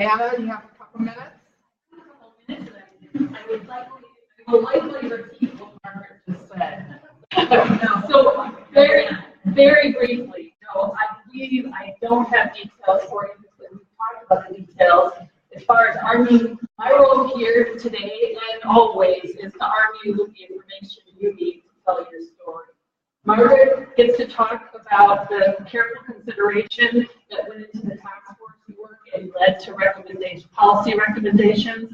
Anna, you have a couple minutes? I will likely repeat what Margaret just said. So very briefly, no, I don't have details for you because we've talked about the details. As far as arming, my role here today and always is to arm you with the information you need to tell your story. Margaret gets to talk about the careful consideration that went into the task force work and led to policy recommendations.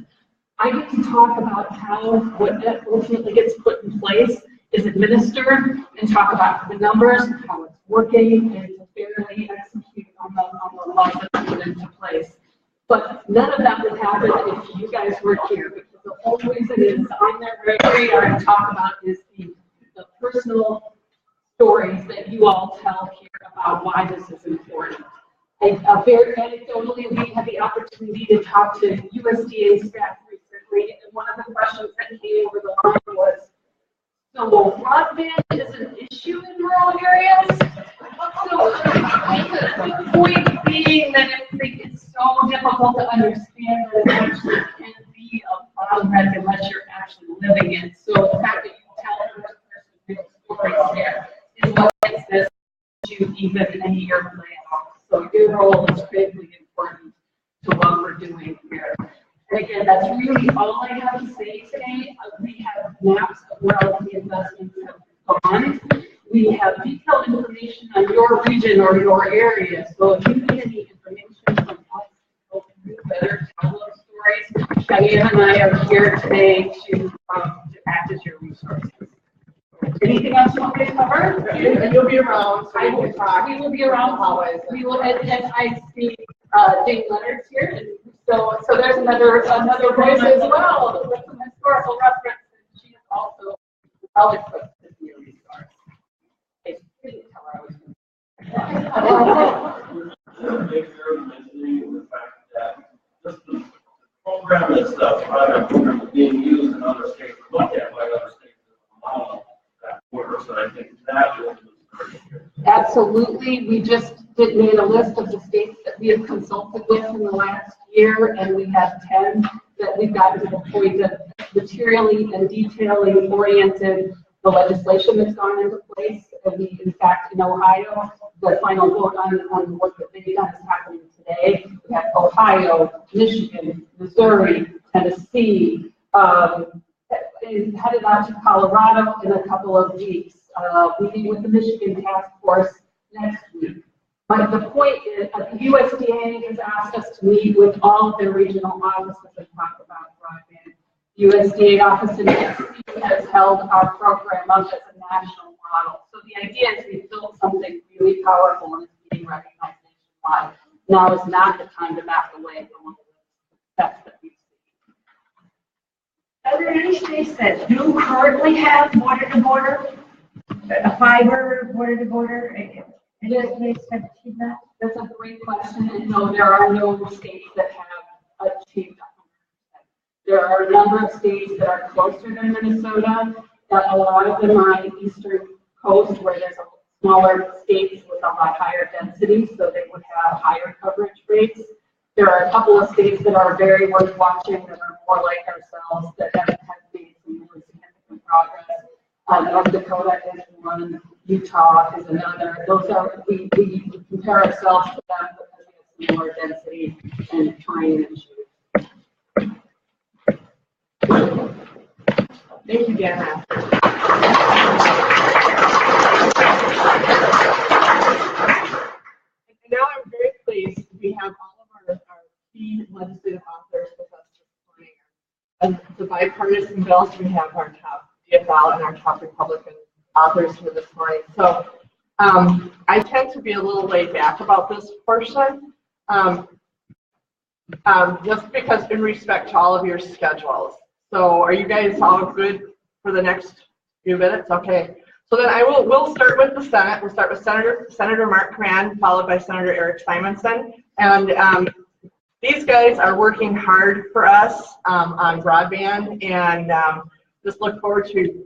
I get to talk about how what that ultimately gets put in place is administered and talk about the numbers, how it's working, and to fairly execute on the laws that are put into place. But none of that would happen if you guys were here, because the whole reason is on that radar to talk about is the personal stories that you all tell here about why this is important. Very anecdotally, we had the opportunity to talk to USDA staff recently, and one of the questions that came over the line was, so broadband is an issue in rural areas? So the point being that it's so difficult to understand that it actually can be a bottleneck unless you're actually living it. So the fact that you tell a person real stories there is what makes this issue even in your plan. So your role is critically important to what we're doing here. And again, that's really all I have to say today. We have maps of where all the investments have gone. We have detailed information on your region or your area. So if you need any information from us to help you better tell those stories, Diane and I are here today to act as your resources. Anything else you want me to cover? And you'll be around, so we will be around always. We will, and I see Jane Leonard's here, and so there's another voice as well with some historical reference, and she is also well equipped to be a resource. I didn't tell her I was going to. Make sure mentioning the fact that just the program itself, the program is being used in other states, looked at by other states as a model that works, and I think that will be good. Absolutely. We just made a list of the states that we have consulted with in the last year, and we have 10 that we've gotten to the point of materially and detailing oriented the legislation that's gone into place. And we, in fact, in Ohio, the final vote on the work that they've done is happening today. We have Ohio, Michigan, Missouri, Tennessee, and headed out to Colorado in a couple of weeks. We meet with the Michigan task force next week. But the point is, the USDA has asked us to meet with all of their regional offices and talk about broadband. USDA office in Tennessee has held our program up as a national model. So the idea is we've built something really powerful and it's being recognized nationwide. Now is not the time to back away from the steps that we've seen. Are there any states that do currently have border-to-border, a fiber border-to-border? Any states have achieved that? That's a great question. And no, there are no states that have achieved 100%. There are a number of states that are closer than Minnesota. A lot of them are on the eastern coast where there's smaller states with a lot higher density, so they would have higher coverage rates. There are a couple of states that are very worth watching that are more like ourselves that have made some really significant progress. North Dakota is one, Utah is another. Those are, we compare ourselves to them because we have some more density and terrain issues. Thank you, Dana. And now I'm very pleased we have all of our key legislative authors with us this morning. And the bipartisan bills, we have our top DFL and our top Republican authors here this morning. So I tend to be a little laid back about this portion, just because in respect to all of your schedules. So are you guys all good for the next few minutes? Okay. So then we'll start with the Senate. We'll start with Senator Mark Cran, followed by Senator Eric Simonson. And these guys are working hard for us on broadband, and just look forward to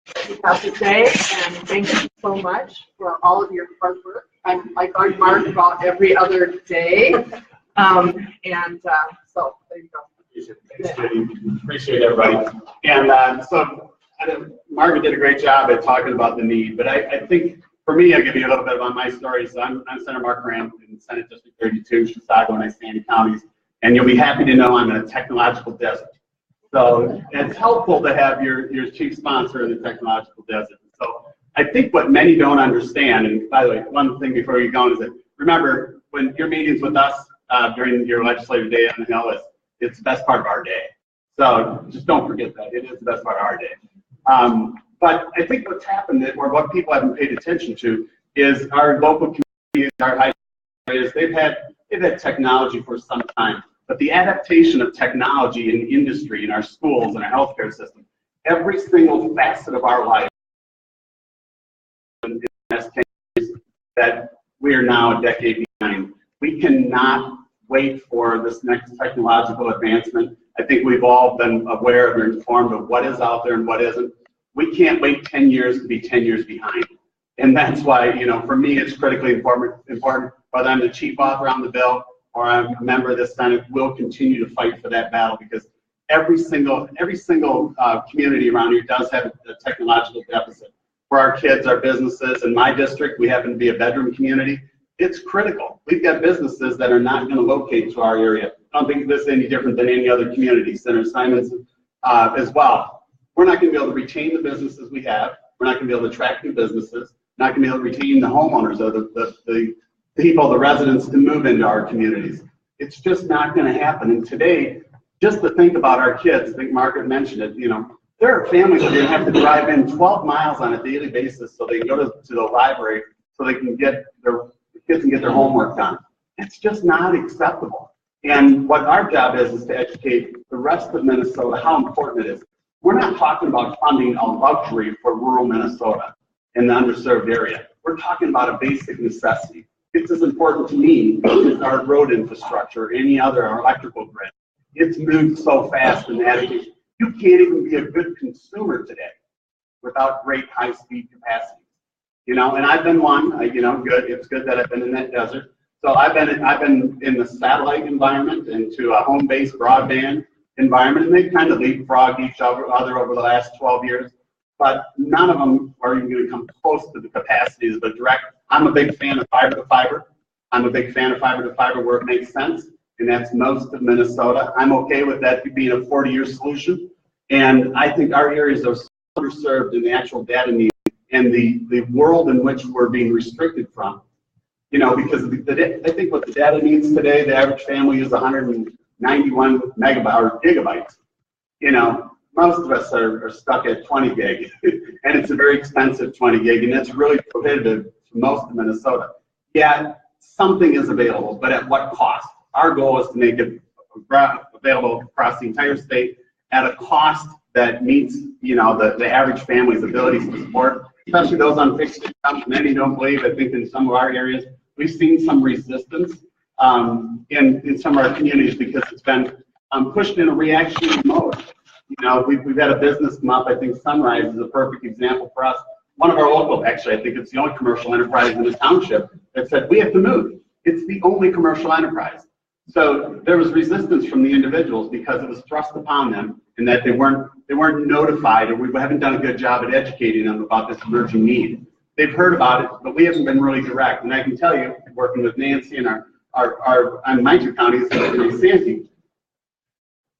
what you have to say. And thank you so much for all of your hard work. I'm like on Mark about every other day. So there you go. Thanks, Jenny. Appreciate everybody. And so Margaret did a great job at talking about the need, but I think for me, I'll give you a little bit about my story. So I'm Senator Mark Graham in Senate District 32, Chisago and Isanti counties, and you'll be happy to know I'm in a technological desert. So it's helpful to have your chief sponsor in the technological desert. So I think what many don't understand, and by the way, one thing before you go is that remember when your meetings with us during your legislative day on the Hill it's the best part of our day. So just don't forget that it is the best part of our day. But I think what's happened, or what people haven't paid attention to, is our local communities, our high areas, they've had technology for some time. But the adaptation of technology in industry, in our schools, in our healthcare system, every single facet of our life, that we are now a decade behind. We cannot wait for this next technological advancement. I think we've all been aware and informed of what is out there and what isn't. We can't wait 10 years to be 10 years behind. And that's why, for me, it's critically important, whether I'm the chief author on the bill or I'm a member of the Senate, we'll continue to fight for that battle because every single community around here does have a technological deficit. For our kids, our businesses, in my district, we happen to be a bedroom community. It's critical. We've got businesses that are not going to locate to our area. I don't think this is any different than any other community. Senator Simons as well. We're not going to be able to retain the businesses we have. We're not going to be able to attract new businesses. Not going to be able to retain the homeowners or the people, the residents to move into our communities. It's just not going to happen. And today, just to think about our kids, I think Margaret mentioned it, there are families that are going to have to drive in 12 miles on a daily basis so they can go to the library so they can get the kids can get their homework done. It's just not acceptable. And what our job is to educate the rest of Minnesota how important it is. We're not talking about funding a luxury for rural Minnesota in the underserved area. We're talking about a basic necessity. It's as important to me as our road infrastructure or any other, our electrical grid. It's moved so fast in that you can't even be a good consumer today without great high-speed capacity. And I've been one. Good. It's good that I've been in that desert. So I've been in the satellite environment into a home-based broadband environment, and they've kind of leapfrogged each other over the last 12 years. But none of them are even going to come close to the capacities of a direct. I'm a big fan of fiber to fiber. I'm a big fan of fiber to fiber where it makes sense, and that's most of Minnesota. I'm okay with that being a 40-year solution. And I think our areas are underserved in the actual data needs and the world in which we're being restricted from. Because I think what the data needs today, the average family uses 191 megabytes or gigabytes. Most of us are stuck at 20 gig, and it's a very expensive 20 gig, and it's really prohibitive to most of Minnesota. Yeah, something is available, but at what cost? Our goal is to make it available across the entire state at a cost that meets, the average family's abilities to support, especially those on fixed income. Many don't believe. I think in some of our areas, we've seen some resistance in some of our communities because it's been pushed in a reactionary mode. We've had a business come up. I think Sunrise is a perfect example for us. One of our local, actually, I think it's the only commercial enterprise in the township that said, we have to move. It's the only commercial enterprise. So there was resistance from the individuals because it was thrust upon them and that they weren't notified, or we haven't done a good job at educating them about this emerging need. They've heard about it, but we haven't been really direct. And I can tell you, working with Nancy and on my two counties, in Sandy,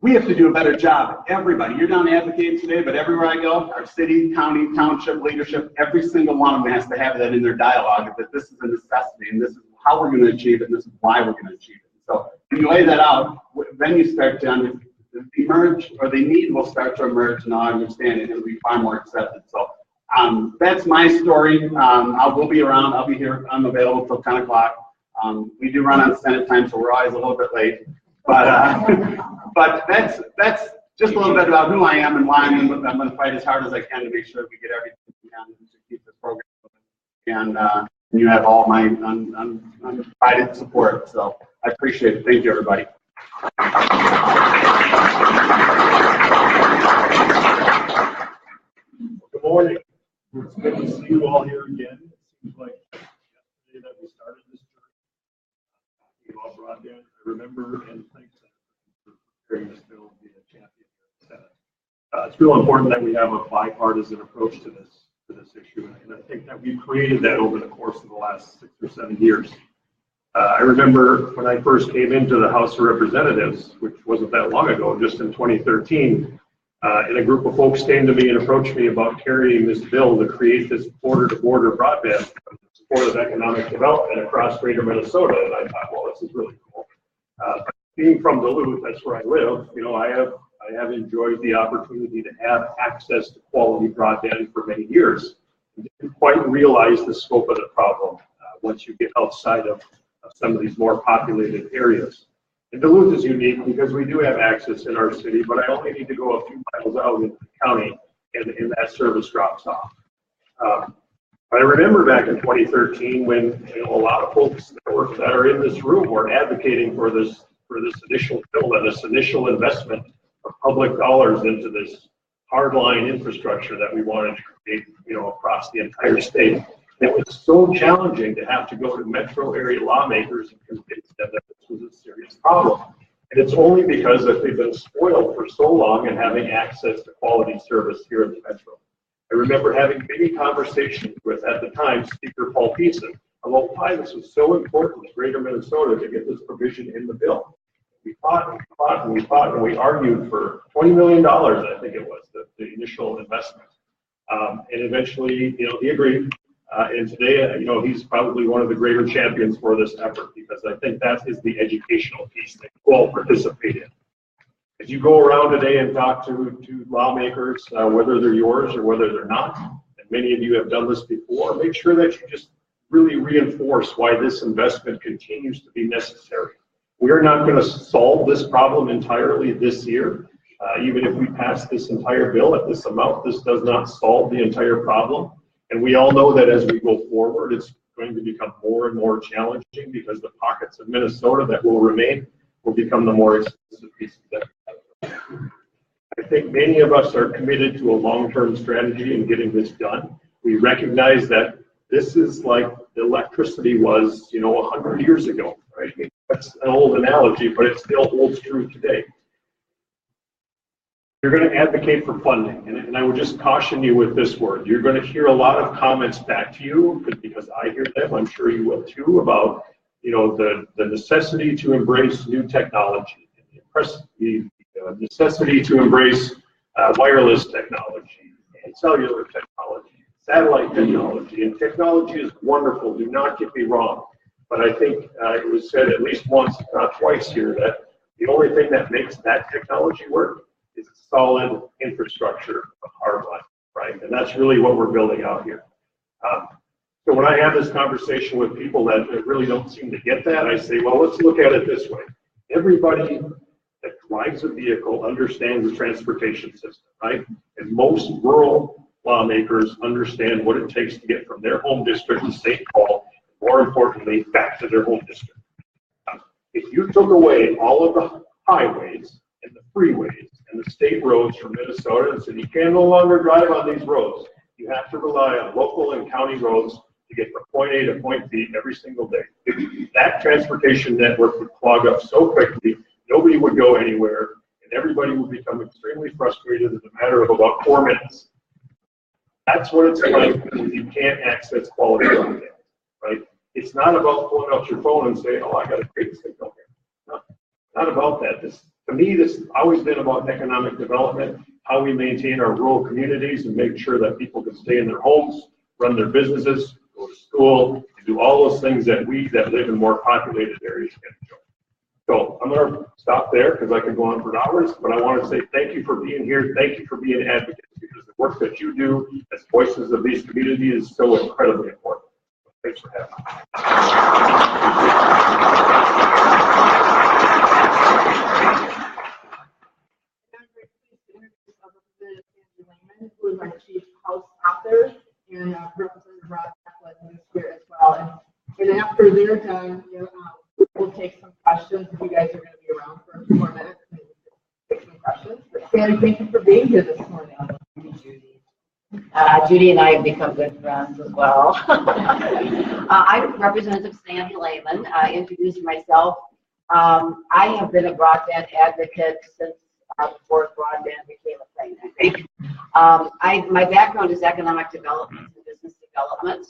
we have to do a better job. Everybody, you're down advocating today, but everywhere I go, our city, county, township, leadership, every single one of them has to have that in their dialogue, that this is a necessity, and this is how we're going to achieve it, and this is why we're going to achieve it. So when you lay that out, then you start to emerge, or the need will start to emerge, and I'll understand it, it'll be far more accepted. So that's my story. We'll be around. I'll be here. I'm available till 10 o'clock. We do run on Senate time, so we're always a little bit late. But that's just a little bit about who I am and why I'm going to fight as hard as I can to make sure we get everything we can to keep this program going. And you have all my undivided support. So I appreciate it. Thank you, everybody. Good morning. It's good to see you all here again. It seems like yesterday that we started this journey about broadband. I remember bring this bill and be a champion here in the Senate. It's real important that we have a bipartisan approach to this issue, and I think that we've created that over the course of the last 6 or 7 years. I remember when I first came into the House of Representatives, which wasn't that long ago, just in 2013, and a group of folks came to me and approached me about carrying this bill to create this border-to-border broadband for the support of economic development across greater Minnesota. And I thought, well, this is really cool. Being from Duluth, that's where I live, you know, I have enjoyed the opportunity to have access to quality broadband for many years. I didn't quite realize the scope of the problem once you get outside of some of these more populated areas. And Duluth is unique because we do have access in our city, but I only need to go a few miles out into the county and that service drops off. I remember back in 2013 when, you know, a lot of folks that are in this room were advocating for this initial bill and this initial investment of public dollars into this hardline infrastructure that we wanted to create, you know, across the entire state. It was so challenging to have to go to metro area lawmakers and convince them that this was a serious problem. And it's only because that they've been spoiled for so long and having access to quality service here in the metro. I remember having many conversations with, at the time, Speaker Paul Peason about why this was so important to greater Minnesota to get this provision in the bill. We fought and we fought and we fought and we argued for $20 million, I think it was, the initial investment. And eventually, you know, he agreed. And today, you know, he's probably one of the greater champions for this effort because I think that is the educational piece that you all participate in. As you go around today and talk to lawmakers, whether they're yours or whether they're not, and many of you have done this before, make sure that you just really reinforce why this investment continues to be necessary. We're not going to solve this problem entirely this year. Even if we pass this entire bill at this amount, this does not solve the entire problem. And we all know that as we go forward, it's going to become more and more challenging because the pockets of Minnesota that will remain will become the more expensive pieces that we have. I think many of us are committed to a long-term strategy in getting this done. We recognize that this is like electricity was, you know, 100 years ago, right? That's an old analogy, but it still holds true today. You're going to advocate for funding, and I would just caution you with this word. You're going to hear a lot of comments back to you, because I hear them, I'm sure you will too, about, you know, the necessity to embrace new technology, the necessity to embrace wireless technology and cellular technology, satellite technology, and technology is wonderful, do not get me wrong. But I think it was said at least once, if not twice here, that the only thing that makes that technology work is a solid infrastructure of hardline, right? And that's really what we're building out here. So when I have this conversation with people that really don't seem to get that, I say, well, let's look at it this way. Everybody that drives a vehicle understands the transportation system, right? And most rural lawmakers understand what it takes to get from their home district to St. Paul, more importantly, back to their home district. If you took away all of the highways and the freeways and the state roads from Minnesota and said you can no longer drive on these roads, you have to rely on local and county roads to get from point A to point B every single day. That transportation network would clog up so quickly, nobody would go anywhere, and everybody would become extremely frustrated in a matter of about 4 minutes. That's what it's like when you can't access quality broadband, right? It's not about pulling out your phone and saying, oh, I got a great signal here. No, not about that. To me, this has always been about economic development, how we maintain our rural communities and make sure that people can stay in their homes, run their businesses, go to school, and do all those things that we that live in more populated areas can enjoy. So I'm going to stop there because I could go on for hours, but I want to say thank you for being here. Thank you for being advocates, because the work that you do as voices of these communities is so incredibly important. Thanks for having me. Who is our chief house author, and Representative Broadband is here as well. And after they're done, we'll take some questions. If you guys are going to be around for a few more minutes and take some questions. But Sandy, thank you for being here this morning. Judy and I have become good friends as well. I'm Representative Sandy Lehman. I introduced myself I have been a broadband advocate since before broadband became a thing, I think. My background is economic development and business development.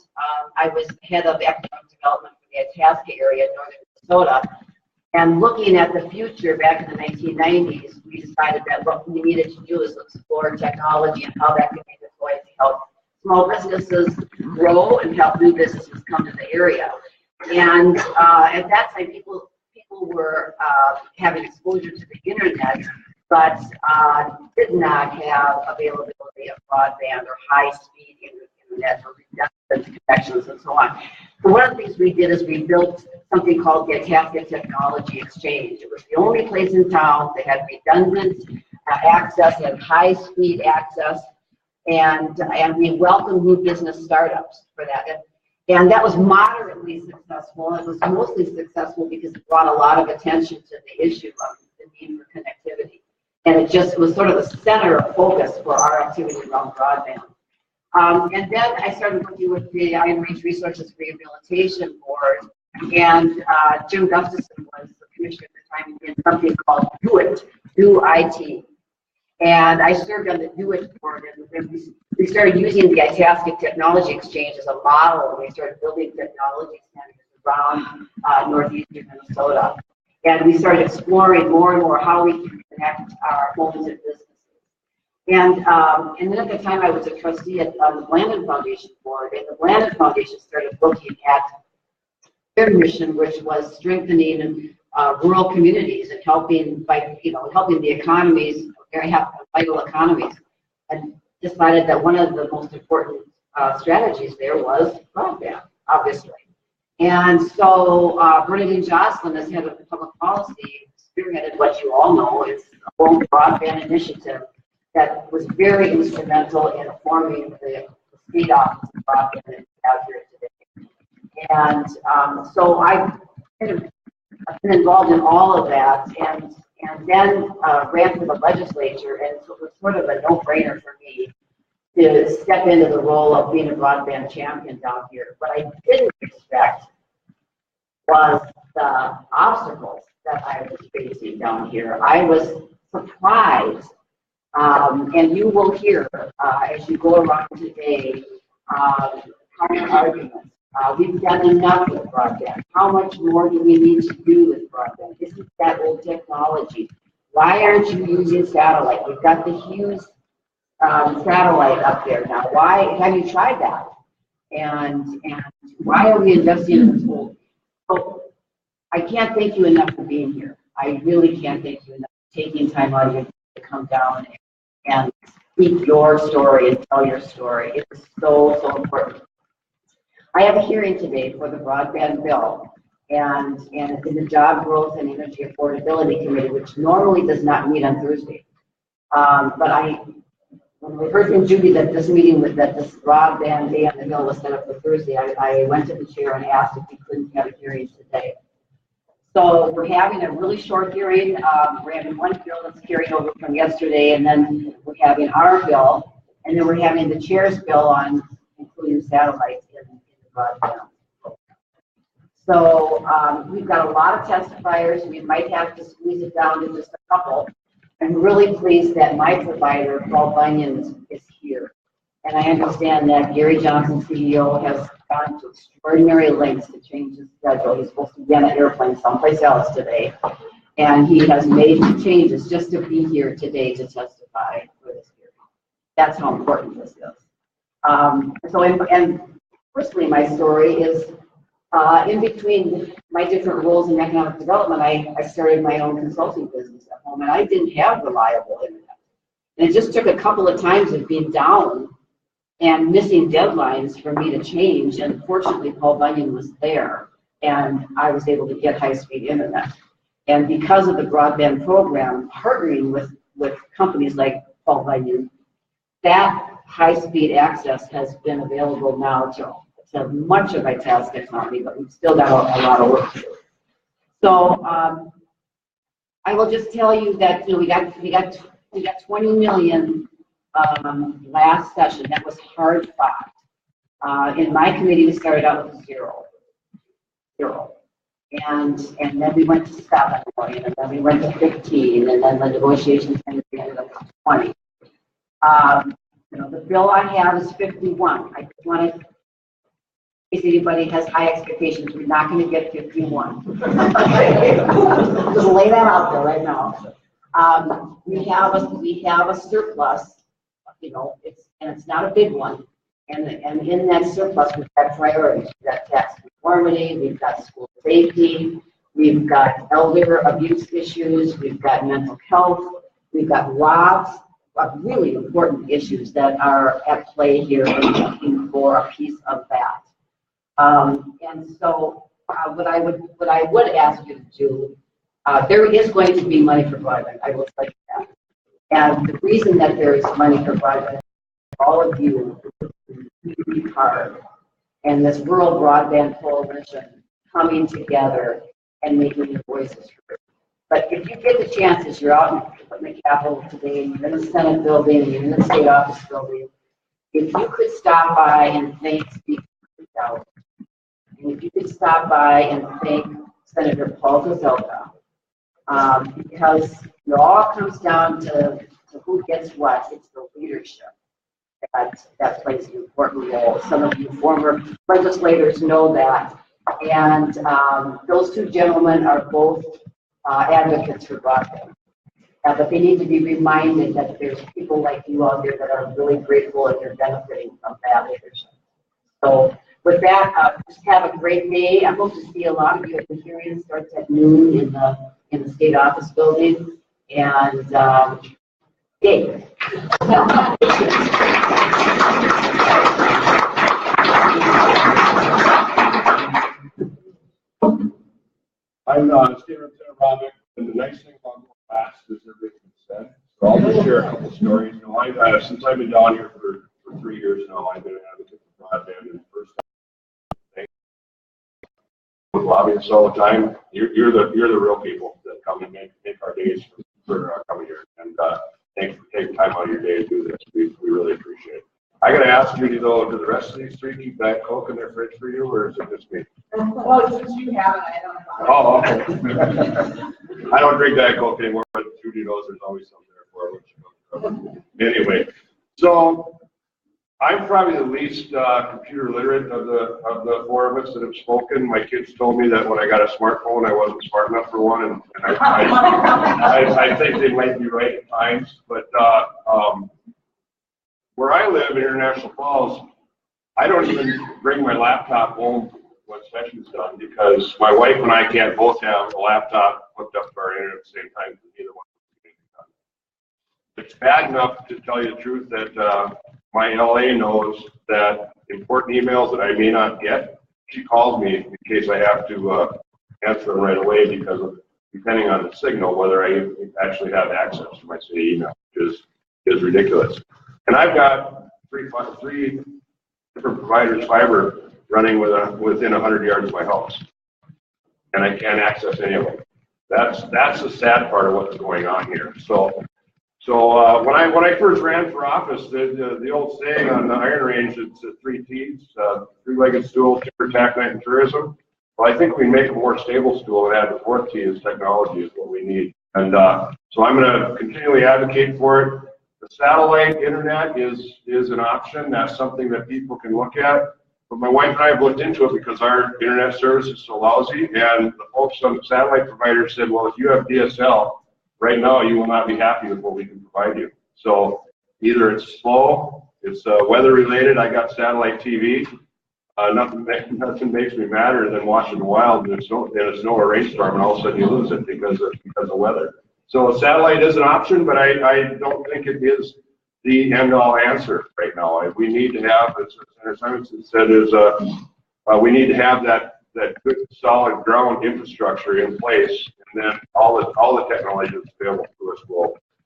I was head of economic development for the Itasca area in northern Minnesota. And looking at the future back in the 1990s, we decided that what we needed to do is explore technology and how that could be deployed to help small businesses grow and help new businesses come to the area. And at that time, people were having exposure to the internet, but did not have availability of broadband or high-speed internet or redundant connections and so on. So one of the things we did is we built something called the Itasca Technology Exchange. It was the only place in town that had redundant access and high-speed access, and we welcomed new business startups for that. And that was moderately successful. It was mostly successful because it brought a lot of attention to the issue of the need for connectivity. And it was sort of the center of focus for our activity around broadband. And then I started working with the Iron Range Resources Rehabilitation Board, and Jim Gustafson was the commissioner at the time in something called Do-IT. And I served on the Do-IT board, and we started using the Itasca Technology Exchange as a model, and we started building technology centers around northeastern Minnesota. And we started exploring more and more how we can connect our homes and businesses. And then at the time I was a trustee on the Blandon Foundation board, and the Blandon Foundation started looking at their mission, which was strengthening rural communities and helping the economies, vital economies, and decided that one of the most important strategies there was broadband, obviously. And so Bernadine Jocelyn, as head of public policy, spearheaded what you all know is the Home Broadband Initiative that was very instrumental in forming the state office of broadband that we have here today. And so I've been involved in all of that, and then ran for the legislature, and so it was sort of a no-brainer for me to step into the role of being a broadband champion down here. What I didn't expect was the obstacles that I was facing down here. I was surprised, and you will hear as you go around today, counter arguments. We've done enough with broadband. How much more do we need to do with broadband? This is that old technology. Why aren't you using satellite? We've got the Hughes satellite up there now. Why have you tried that? And why are we investing in this whole? So I can't thank you enough for being here. I really can't thank you enough for taking time out of your day to come down and speak your story and tell your story. It is so important. I have a hearing today for the broadband bill, and it's in the Job Growth and Energy Affordability Committee, which normally does not meet on Thursday. But when we heard from Judy that this broadband day on the bill was set up for Thursday, I went to the chair and asked if we couldn't have a hearing today. So we're having a really short hearing. We're having one bill that's carried over from yesterday, and then we're having our bill, and then we're having the chair's bill on including satellites in the broadband. So we've got a lot of testifiers. We might have to squeeze it down to just a couple. I'm really pleased that my provider, Paul Bunyan, is here. And I understand that Gary Johnson, CEO, has gone to extraordinary lengths to change his schedule. He's supposed to be on an airplane someplace else today. And he has made changes just to be here today to testify for this hearing. That's how important this is. And personally, my story is in between my different roles in economic development, I started my own consulting business at home, and I didn't have reliable internet. And it just took a couple of times of being down and missing deadlines for me to change. And fortunately, Paul Bunyan was there, and I was able to get high-speed internet. And because of the broadband program, partnering with companies like Paul Bunyan, that high-speed access has been available now to much of Itasca economy, but we've still got a lot of work to do. So I will just tell you that we got 20 million last session. That was hard fought. In my committee, we started out with zero. And then we went to 7 million, and then we went to 15, and then the negotiations ended up 20. The bill I have is 51. I just want to, in case anybody has high expectations, we're not going to get 51. Just lay that out there right now. We have a surplus, it's not a big one. And in that surplus, we've got priorities. We've got tax conformity, we've got school safety, we've got elder abuse issues, we've got mental health, we've got lots of really important issues that are at play here and looking for a piece of that. And so what I would ask you to do, there is going to be money for broadband, I will tell you that. And the reason that there is money for broadband, all of you really hard, and this Rural Broadband Coalition coming together and making your voices heard. But if you get the chances, you're out in the Capitol today, you're in the Senate building, you're in the State Office building, if you could stop by and thank Speaker Dowd, and if you could stop by and thank Senator Paul Gazelka, because it all comes down to who gets what. It's the leadership that plays an important role. Some of you former legislators know that. And those two gentlemen are both advocates for broadband. But they need to be reminded that there's people like you out there that are really grateful and they're benefiting from that leadership. So with that, just have a great day. I hope to see a lot of you at the hearing. Starts at noon in the State Office building. And yay. I'm Stephen Romick, and the nice thing about going fast is everything said. So I'll just share a couple stories. Since I've been down here for 3 years now, I've been an advocate for broadband. And the first time, lobbyists all the time. You're the real people that come and make our days for coming here. And thanks for taking time out of your day to do this. We really appreciate it. I got to ask you, do the rest of these three keep Diet Coke in their fridge for you, or is it just me? Well, since you have it, I don't know. Oh, okay. I don't drink Diet Coke anymore, but Judy knows there's always something there for her. Anyway, so I'm probably the least computer literate of the four of us that have spoken. My kids told me that when I got a smartphone, I wasn't smart enough for one, and I think they might be right at times. But where I live in International Falls, I don't even bring my laptop home when session's done because my wife and I can't both have a laptop hooked up to our internet at the same time because neither one of us can get it done. It's bad enough, to tell you the truth, that my LA knows that important emails that I may not get, she calls me in case I have to answer them right away because of, depending on the signal, whether I actually have access to my city email, which is ridiculous. And I've got three different providers fiber running within 100 yards of my house, and I can't access any of them. That's the sad part of what's going on here. So when I first ran for office, the old saying on the Iron Range, it's 3 T's: three-legged stool, timber, taconite, and tourism. Well, I think we make a more stable stool and add the 4th T is technology is what we need. And so I'm going to continually advocate for it. The satellite internet is an option. That's something that people can look at. But my wife and I have looked into it because our internet service is so lousy. And the folks on the satellite provider said, well, if you have DSL, right now you will not be happy with what we can provide you. So either it's slow, it's weather related. I got satellite TV. Nothing makes me madder than watching the wild in a snow or rainstorm, and all of a sudden you lose it because of weather. So satellite is an option, but I don't think it is the end-all answer right now. We need to have, as Senator Simonson said, we need to have that good, solid ground infrastructure in place, and then all the technology that's available to us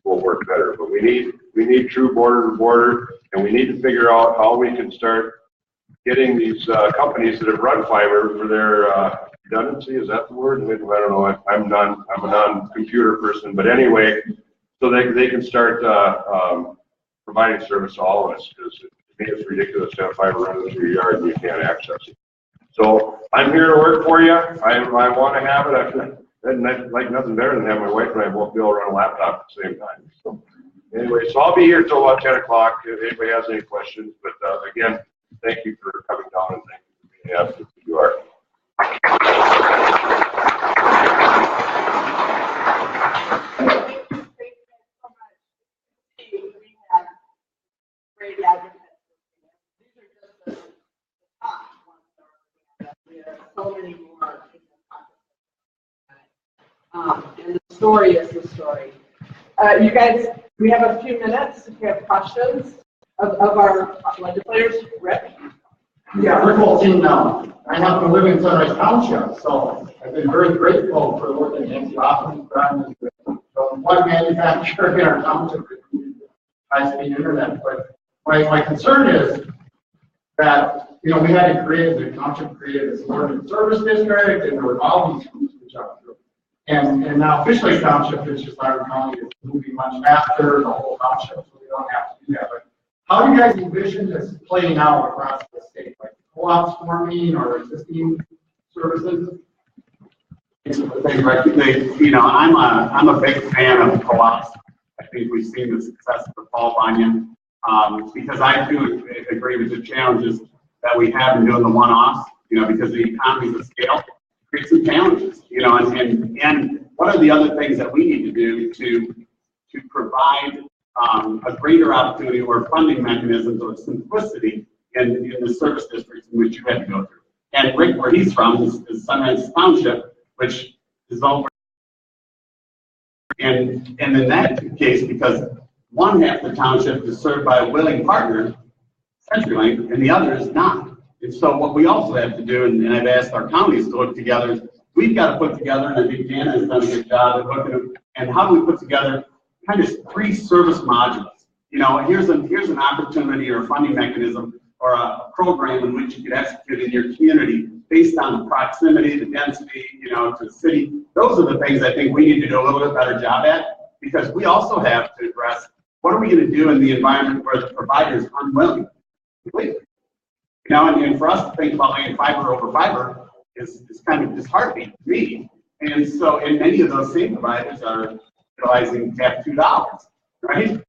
will work better. But we need true border-to-border, and we need to figure out how we can start getting these companies that have run fiber for their redundancy, is that the word? I don't know. I'm a non-computer person, but anyway, so they can start providing service to all of us, because to me it's ridiculous to have fiber running through your yard and you can't access it. So I'm here to work for you. I want to have it. I'd like nothing better than have my wife and I both be able to run a laptop at the same time. So anyway, so I'll be here till about 10 o'clock if anybody has any questions. But again, thank you for coming down and thank you for being asked if you are. Great advocates. These are just the top ones. There are so many more. And the story is the story. You guys, we have a few minutes if you have questions of our legislators. Rick? Yeah, Rick Olson now. I happen to live in Sunrise Township, so I've been very grateful for working Nancy Hoffman's done with one manufacturer in our township high-speed internet. But my concern is that, you know, we had to create, the township created this emergency service district, and there were all these hoops to jump through. And now Fishlake Township, which is our county, is moving much faster, the whole township, so we don't have to do that. But how do you guys envision this playing out across the state? Like co-ops forming or existing services? You know, I'm a big fan of co-ops. I think we've seen the success of the Fall Onion, because I do agree with the challenges that we have in doing the one-offs, you know, because the economies of scale create some challenges, you know, and what are the other things that we need to do to provide a greater opportunity or funding mechanisms or simplicity in the service districts in which you had to go through. And Rick, where he's from, is Sunrise Township, which is over. And in that case, because one half of the township is served by a willing partner, CenturyLink, and the other is not. And so what we also have to do, and I've asked our counties to look together, is we've got to put together, and I think Jana has done a good job of looking at, and how do we put together kind of 3 service modules? You know, here's an opportunity or a funding mechanism or a program in which you could execute in your community based on the proximity, the density, you know, to the city. Those are the things I think we need to do a little bit better job at, because we also have to address what are we going to do in the environment where the provider is unwilling completely. You know, and for us to think about laying fiber over fiber is kind of disheartening to me. And so, and many of those same providers are utilizing cap $2, right?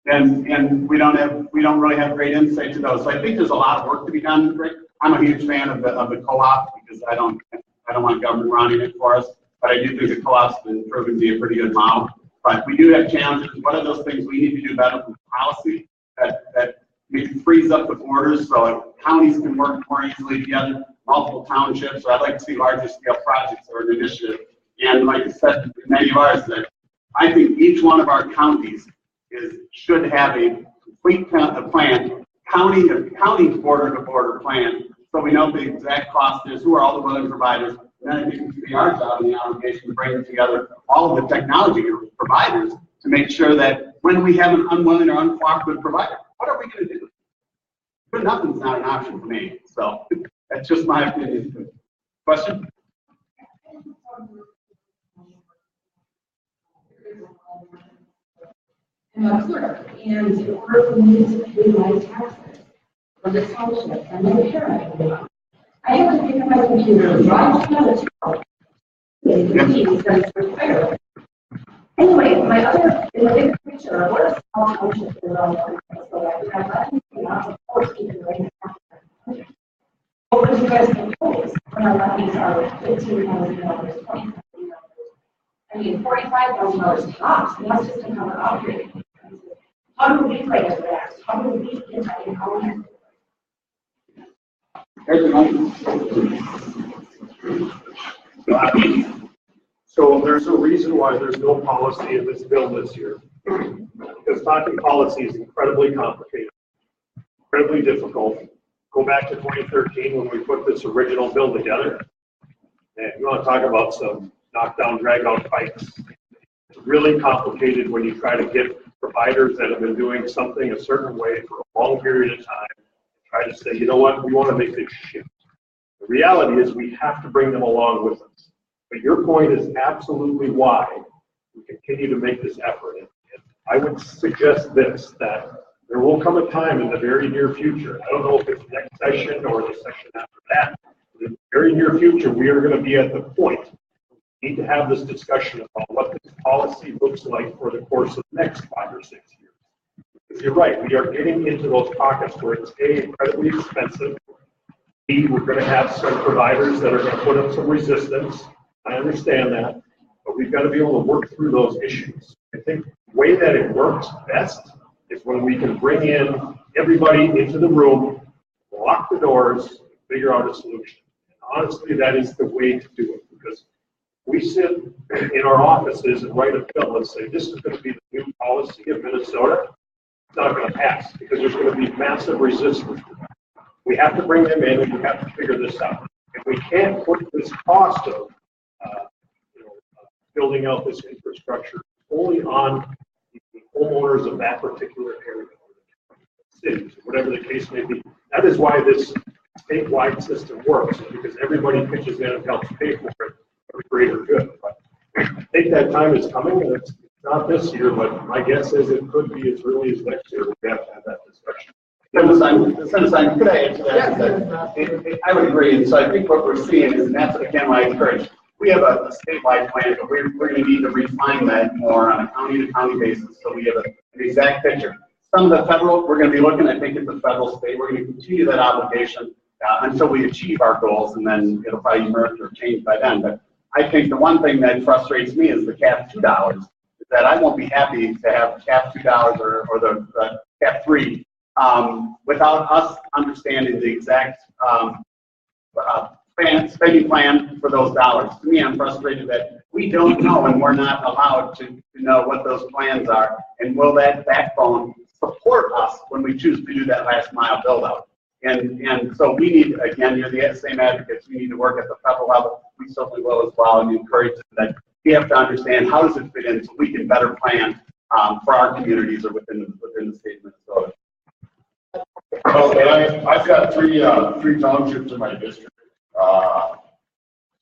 And we don't really have great insight to those. So I think there's a lot of work to be done, Rick. I'm a huge fan of the co-op because I don't want government running it for us, but I do think the co-op's been proven to be a pretty good model. But we do have challenges. What are those things we need to do better from policy that maybe frees up the borders so counties can work more easily together, multiple townships? So I'd like to see larger scale projects or an initiative. And like I said, many of ours, that I think each one of our counties should have a complete plan, county border to border plan, so we know what the exact cost is, who are all the willing providers, and then I think it should be our job and the obligation to bring together all of the technology providers to make sure that when we have an unwilling or uncooperative provider, what are we going to do? But nothing's not an option for me. So that's just my opinion. Question? I'm a clerk, and in order for me to pay my taxes for the township and my parent, I have to pick up my computer and drive to the town. It's required. Anyway, in the bigger picture, what is small township around so that we have nothing to support even right now? What would you guys propose when our levies are $15,000, $20,000? I mean, $45,000 tops, and that's just to cover operating expenses. How do we react? How do we get that empowerment? So there's a reason why there's no policy in this bill this year. Because talking policy is incredibly complicated, incredibly difficult. Go back to 2013 when we put this original bill together. And you want to talk about some knockdown, drag out fights. It's really complicated when you try to get providers that have been doing something a certain way for a long period of time, try to say, you know what, we want to make this shift. The reality is we have to bring them along with us. But your point is absolutely why we continue to make this effort. And I would suggest this, that there will come a time in the very near future, I don't know if it's next session or the session after that, the very near future, we are going to be at the point. We need to have this discussion about what this policy looks like for the course of the next 5 or 6 years. Because you're right, we are getting into those pockets where it's A, incredibly expensive. B, we're going to have some providers that are going to put up some resistance. I understand that, but we've got to be able to work through those issues. I think the way that it works best is when we can bring in everybody into the room, lock the doors, figure out a solution. And honestly, that is the way to do it, because we sit in our offices and write a bill and say, this is going to be the new policy of Minnesota. It's not going to pass because there's going to be massive resistance to that. We have to bring them in and we have to figure this out. If we can't put this cost of building out this infrastructure only on the homeowners of that particular area, cities, whatever the case may be. That is why this statewide system works, because everybody pitches in and helps pay for it for the greater good. But I think that time is coming, and it's not this year, but my guess is it could be as early as next year. We have to have that discussion. Senator Simon, could I add to that? I would agree. And so I think what we're seeing is, and that's again why I encourage, we have a statewide plan, but we're going to need to refine that more on a county-to-county basis so we have an exact picture. Some of the federal, we're going to be looking, I think, at the federal state. We're going to continue that obligation until we achieve our goals, and then it'll probably emerge or change by then. But I think the one thing that frustrates me is the cap $2. Is that I won't be happy to have cap $2 or the cap 3 without us understanding the exact spending plan for those dollars. To me, I'm frustrated that we don't know and we're not allowed to know what those plans are, and will that backbone support us when we choose to do that last mile build out. And so we need, again, you're the same advocates, we need to work at the federal level. We certainly will as well, and encourage that we have to understand how does it fit in so we can better plan for our communities or within the state of Minnesota. Well, I've got three townships in my district.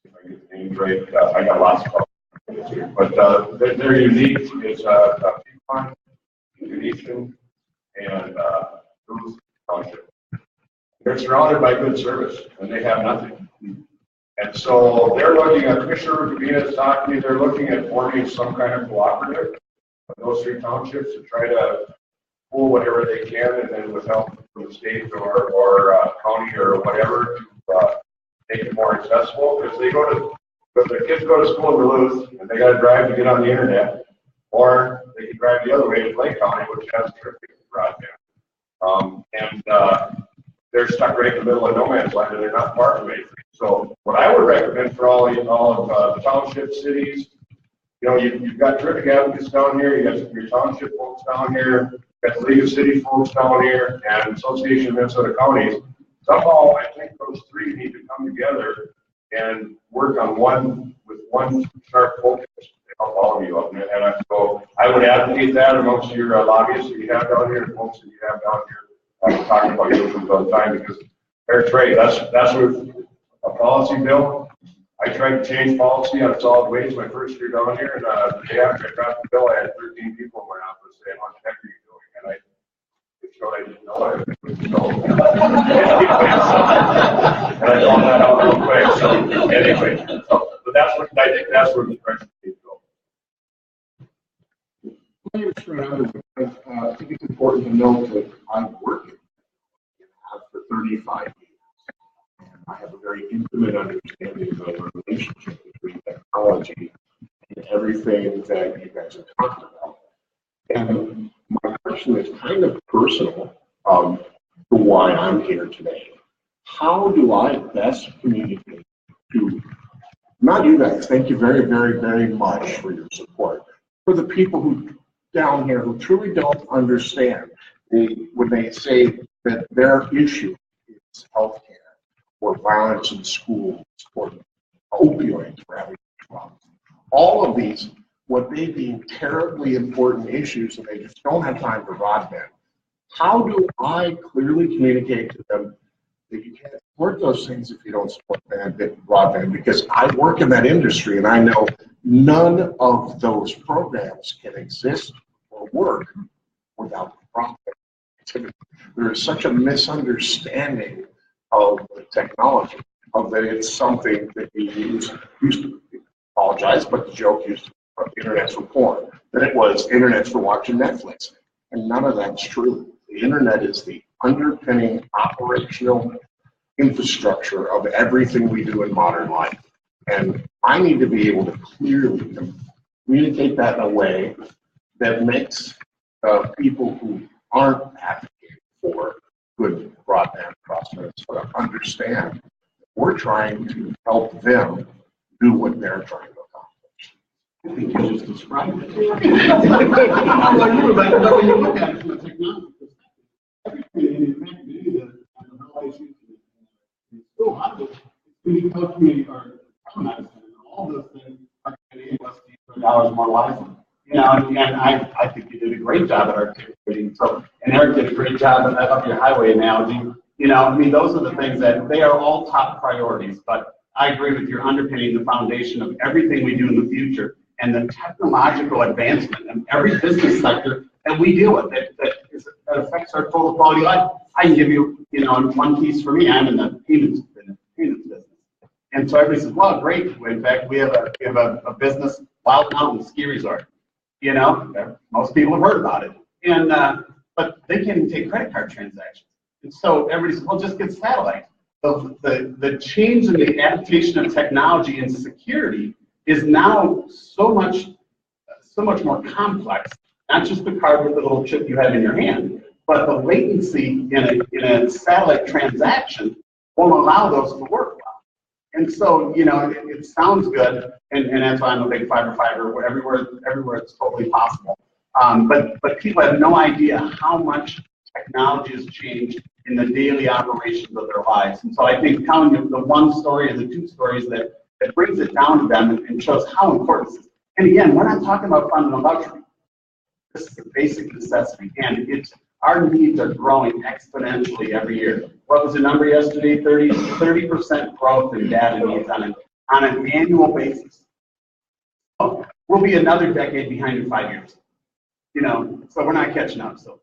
If I get the names right, I got lots of them. But they're unique. It's Pequot, Venetian, and Bruce Township. They're surrounded by good service, and they have nothing. And so they're looking at, Commissioner Rubina's talking, they're looking at forming some kind of cooperative of those three townships to try to pull whatever they can, and then with help from the state or county or whatever to make it more accessible. Because if their kids go to school in Duluth and they got to drive to get on the internet, or they can drive the other way to Clay County, which has terrific broadband. They're stuck right in the middle of no man's land, and they're not far from anything. So what I would recommend for all of the township cities, you've got terrific advocates down here, you got your township folks down here, you got the League of City folks down here, and Association of Minnesota Counties. Somehow, I think those three need to come together and work on one sharp focus to help all of you up. So I would advocate that amongst your lobbyists that you have down here, the folks that you have down here. I'm talking about you all the time, because fair trade, that's what a policy bill. I tried to change policy on solid waste my first year down here, and the day after I got the bill, I had 13 people in my office saying, "What the heck are you doing?" And I didn't know it. So, and I found that out real quick. So anyway, but I think that's where the direction needs to go. I think it's important to note that I've worked for 35 years, and I have a very intimate understanding of the relationship between technology and everything that you guys are talking about. And my question is kind of personal to why I'm here today. How do I best communicate to, not you guys, thank you very, very, very much for your support, for the people who down here who truly don't understand when they say that their issue is healthcare or violence in schools or opioids for having problems. All of these, what they deem terribly important issues, and they just don't have time for broadband. How do I clearly communicate to them that you can't support those things if you don't support broadband? Because I work in that industry and I know none of those programs can exist or work without broadband. There is such a misunderstanding of the technology. of that it's something that we used to apologize, but the joke used to be internet's for porn, that it was internet's for watching Netflix. And none of that's true. The internet is the underpinning operational infrastructure of everything we do in modern life. And I need to be able to clearly communicate that in a way that makes people who aren't advocating for good broadband crossroads sort of understand we're trying to help them do what they're trying to accomplish. I think you just described it. I'm like you, but when you look at it from a technology perspective, everything in fact, the holiday season is so obvious. Community or telemedicine, and all those things are going to enable us to use dollars more wisely. You know, and I think you did a great job at articulating. So, and Eric did a great job of your highway analogy. You know, I mean, those are the things that they are all top priorities. But I agree with your underpinning the foundation of everything we do in the future and the technological advancement in every business sector that we deal with that affects our total quality of life. I can give you, you know, one piece for me. I'm in the payments business. And so everybody says, well, great. In fact, we have a business, Wild Mountain Ski Resort. You know, most people have heard about it. And but they can't even take credit card transactions. And so everybody says, well, just get satellite. The change in the adaptation of technology and security is now so much more complex. Not just the card with the little chip you have in your hand, but the latency in a satellite transaction won't allow those to work well. And so, you know, it sounds good, and that's why I'm a big fiber everywhere it's totally possible. But people have no idea how much technology has changed in the daily operations of their lives. And so I think telling you the one story and the two stories that brings it down to them and shows how important this is. And again, we're not talking about fundamental luxury. This is a basic necessity, and our needs are growing exponentially every year. What was the number yesterday? 30% growth in data needs on an annual basis. Oh, we'll be another decade behind in 5 years. You know, so we're not catching up. So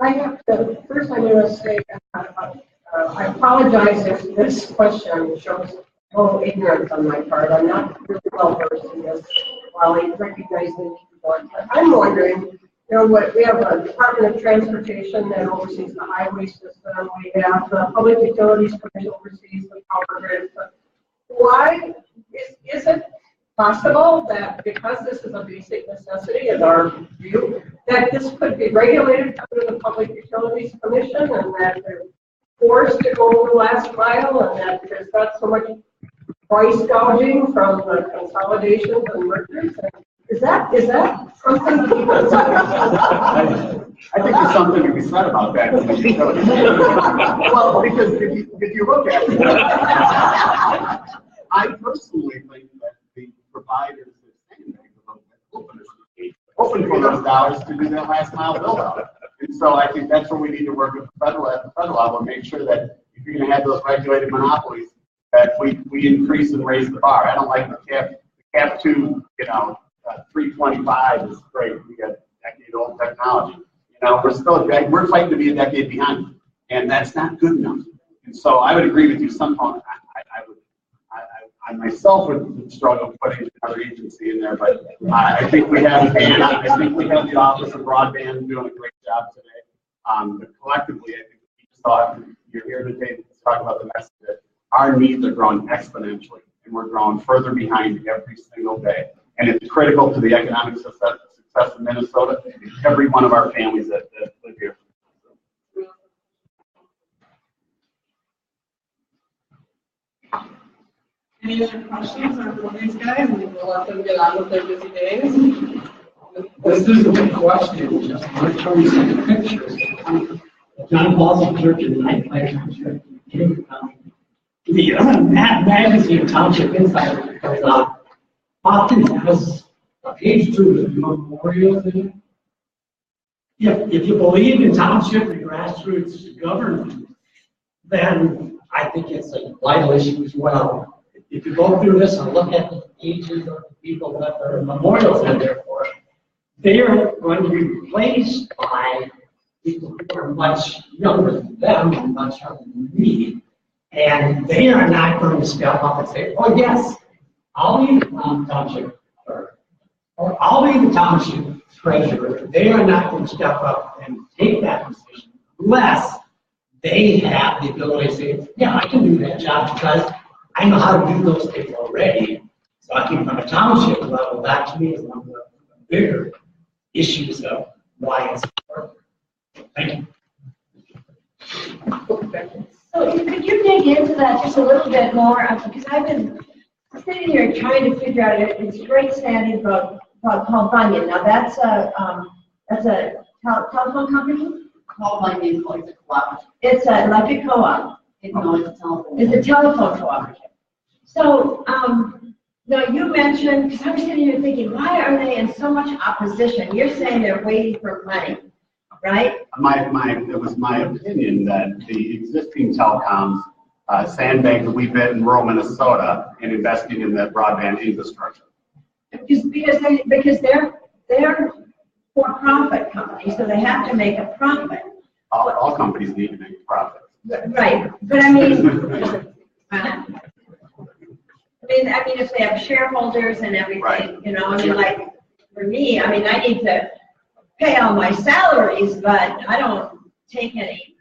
I have to, first I'm going to say, I apologize if this question shows total ignorance on my part. I'm not really well versed in this, while I recognize the need for it. But I'm wondering, you know, we have a Department of Transportation that oversees the highway system. We have the Public Utilities Commission oversees the power grid. But why is it possible that because this is a basic necessity in our view, that this could be regulated under the Public Utilities Commission and that they're forced to go the last mile and that there's not so much price gouging from the consolidations and mergers? Is that something? I think there's something to be said about that. Well, because if you look at it, I personally think that the providers are saying that open for those dollars to do that last mile build out. And so I think that's where we need to work with the federal level and make sure that if you're going to have those regulated monopolies, that we increase and raise the bar. I don't like the cap to, you know, 325 is great. We got decade-old technology. You know, we're fighting to be a decade behind, and that's not good enough. And so I would agree with you. I myself would struggle putting another agency in there, but I think we have the Office of Broadband doing a great job today. But collectively, I think we just all you're here today to talk about the message that our needs are growing exponentially, and we're growing further behind every single day. And it's critical to the economic success of Minnesota and every one of our families that live here. Any other questions for these guys? And we'll let them get on with their busy days. This is a good question. Just I'm showing some pictures. John Paulson Church in Nightlife. The magazine Township Insider comes out. Often has a page through the memorials in it. If you believe in township and grassroots government, then I think it's a vital issue as well. If you go through this and look at the ages of the people that their memorials are there for, they are going to be replaced by people who are much younger than them and much younger than me. And they are not going to step up and say, oh, yes, I'll be the township clerk, or I'll be the township treasurer. They are not going to step up and take that position unless they have the ability to say, yeah, I can do that job because I know how to do those things already. So I think from a township level, that to me is one of the bigger issues of why it's important. Thank you. So could you dig into that just a little bit more? Because I've been sitting here trying to figure out it. It's great standing about Paul Bunyan. Now that's a telephone company? Paul Bunyan is like a co-op. It's an electric co-op. No, it's a telephone. It's a telephone cooperative. So now you mentioned, because I'm sitting here thinking, why are they in so much opposition? You're saying they're waiting for money, right? It was my opinion that the existing telecoms sandbagged the wee bit in rural Minnesota in investing in the broadband infrastructure. Because they're for-profit companies, so they have to make a profit. All companies need to make a profit. Right, but I mean, if they have shareholders and everything, right. You know, I mean, like, for me, I mean, I need to pay all my salaries, but I don't take any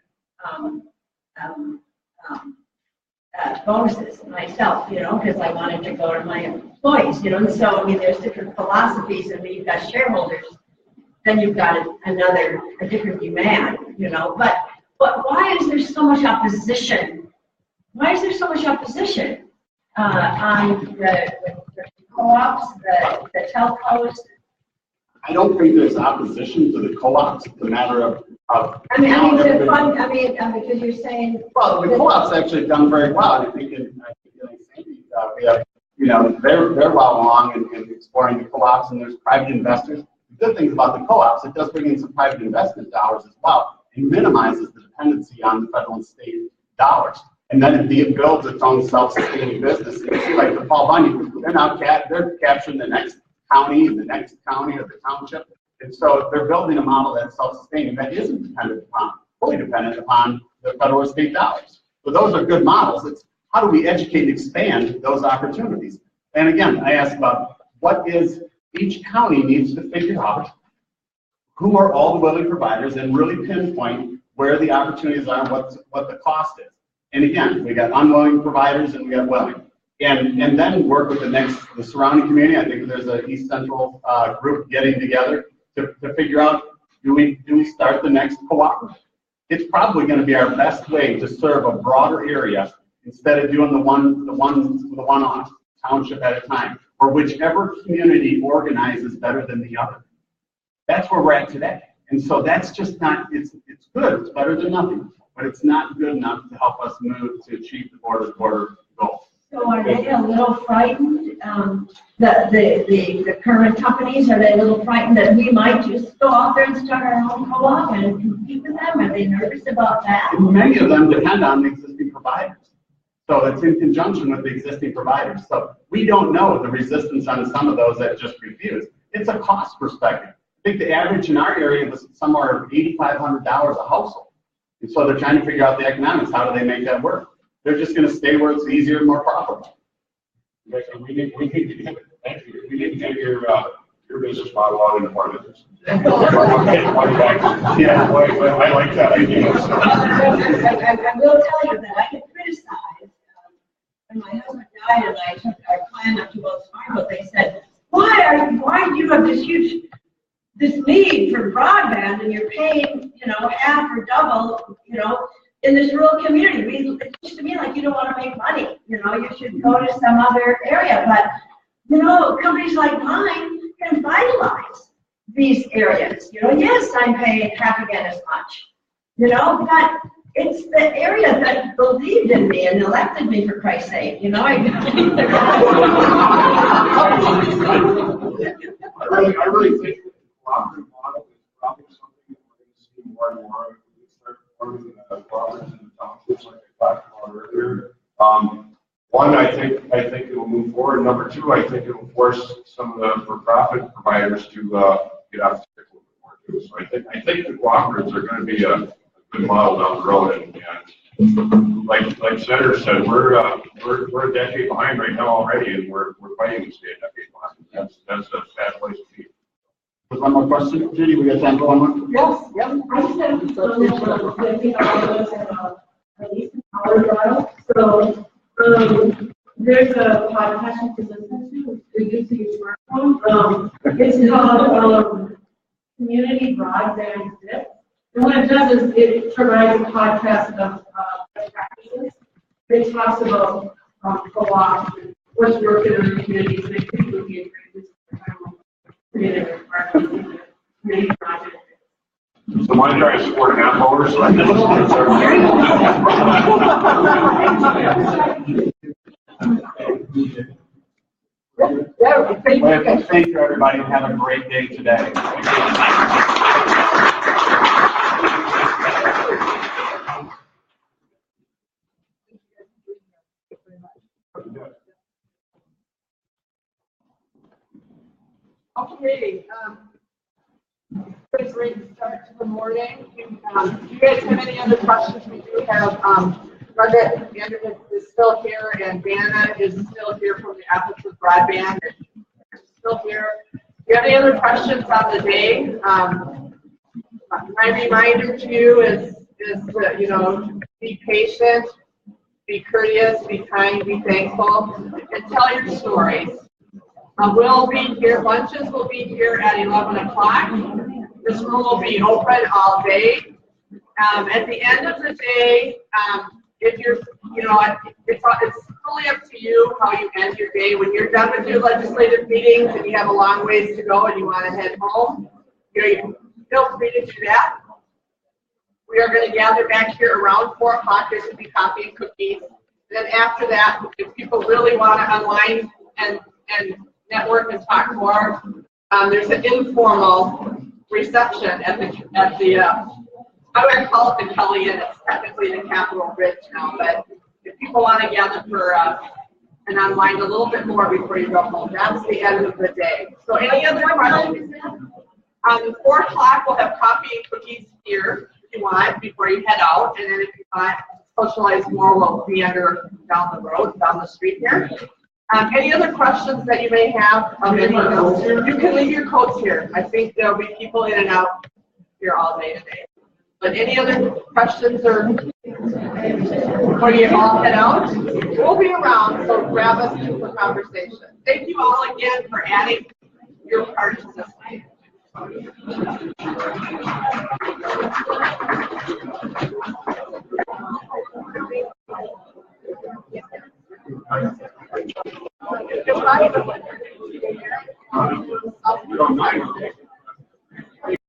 bonuses myself, you know, because I wanted to go to my employees, you know, and so, I mean, there's different philosophies, and when you've got shareholders, then you've got a different demand, you know, but why is there so much opposition? Why is there so much opposition on the co-ops, the telcos? I don't think there's opposition to the co-ops. It's a matter of because you're saying. Well, the co-ops actually have done very well. I think in Sandy, we have, you know, they're well along in exploring the co-ops, and there's private investors. The good things about the co-ops, it does bring in some private investment dollars as well. It minimizes the dependency on the federal and state dollars. And then it builds its own self-sustaining business. And you see, like the Paul Bunyan, they're capturing the next county, or the township. And so they're building a model that's self-sustaining, that isn't fully dependent upon the federal or state dollars. So those are good models. It's how do we educate and expand those opportunities? And again, I asked about each county needs to figure out who are all the willing providers and really pinpoint where the opportunities are and what the cost is. And again, we got unwilling providers and we got willing. And then work with the surrounding community. I think there's an East Central group getting together to figure out, do we start the next cooperative? It's probably going to be our best way to serve a broader area instead of doing the one-off township at a time, or whichever community organizes better than the other. That's where we're at today. And so that's just not, it's good, it's better than nothing, but it's not good enough to help us move to achieve the border goal. So are they a little frightened, the current companies, are they a little frightened that we might just go out there and start our own co-op and compete with them? Are they nervous about that? And many of them depend on the existing providers. So it's in conjunction with the existing providers. So we don't know the resistance on some of those that just refuse. It's a cost perspective. I think the average in our area was somewhere $8,500 a household. And so they're trying to figure out the economics. How do they make that work? They're just going to stay where it's easier and more profitable. We need to get your business model out into our business. Yeah, I like that idea. I will tell you that I get criticized. When my husband died and I took our plan up to Wells Fargo, they said, why do you have this need for broadband and you're paying, half or double, in this rural community? It seems to me like you don't want to make money. You should go to some other area. But, companies like mine can vitalize these areas. Yes, I'm paying half again as much. But it's the area that believed in me and elected me, for Christ's sake. I really think the cooperative model is probably something that we're going to see more and more. We start forming cooperatives in the townships, like I talked about earlier. One, I think it will move forward. Number two, I think it will force some of the for-profit providers to get off the stick a little bit more too. So I think the cooperatives are going to be a good model down the road, and like Senator said, we're a decade behind right now already, and we're fighting to stay a decade behind. That's a sad place to be. One more question, Judy, we got time for one more? Yes, yep. I just have a comment, I think all of us have at least an hour drive. So, there's a podcast you can listen to through your smartphone. It's called Community Broadband Tips. And what it does is it provides a podcast of best practices. It talks about co-ops and what's working in the communities. And I think it would be a great use of time on community projects. So why try to support an half hour so I can Thank you, everybody, and have a great day today. Okay, pretty great start to the morning. Do you guys have any other questions? We do have Margaret Anderson is still here, and Vanna is still here from the Office of Broadband. Still here. Do you have any other questions on the day? My reminder to you is to, be patient, be courteous, be kind, be thankful, and tell your stories. We'll be here, lunches will be here at 11 o'clock. This room will be open all day. At the end of the day, if you're, it's fully up to you how you end your day. When you're done with your legislative meetings and you have a long ways to go and you want to head home, you feel free to do that. We are going to gather back here around 4 o'clock. There should be coffee and cookies. Then after that, if people really want to unwind and network and talk more, there's an informal reception at the I would call it the Kelly Inn. It's technically the Capitol Bridge now, but if people want to gather for and unwind a little bit more before you go home, that's the end of the day. So any other questions? 4 o'clock we'll have coffee and cookies here if you want before you head out, and then if you want to socialize more, we'll meander down the road, down the street here. Any other questions that you may have? You can leave your coats here. I think there'll be people in and out here all day today. But any other questions or before you all head out? We'll be around, so grab us for conversation. Thank you all again for adding your part to this night. Goodbye.